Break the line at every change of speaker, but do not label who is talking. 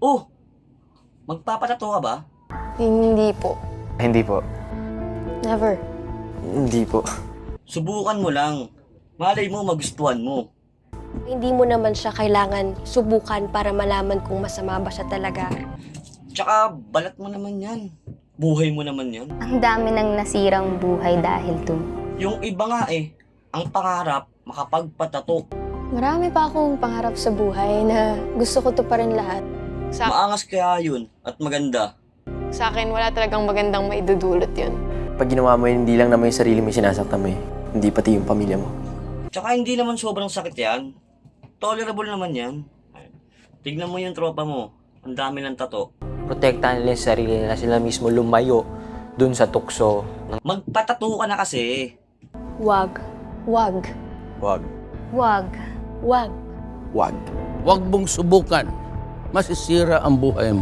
Oh, magpapatato ka ba?
Hindi po.
Hindi po.
Never.
Hindi po.
Subukan mo lang. Malay mo, magustuhan mo.
Hindi mo naman siya kailangan subukan para malaman kung masama ba siya talaga.
Tsaka, balat mo naman yan. Buhay mo naman yan.
Ang dami ng nasirang buhay dahil dun.
Yung iba nga ang pangarap, makapagpatato.
Marami pa akong pangarap sa buhay na gusto ko to pa rin lahat.
Maangas kaya yun at maganda.
Sa akin, wala talagang magandang maidudulot yun.
Pag ginawa mo yun, hindi lang naman yung sarili mo yung sinasaktan mo eh. Hindi pati yung pamilya mo.
Tsaka hindi naman sobrang sakit yan. Tolerable naman yan. Tignan mo yung tropa mo. Ang dami ng tato.
Protektahan nila yung sarili nila. Sila mismo lumayo dun sa tukso.
Magpatato ka na kasi.
Wag. Wag.
Wag.
Wag.
Wag.
Wag.
Huwag mong subukan. Masisira ang buhay mo.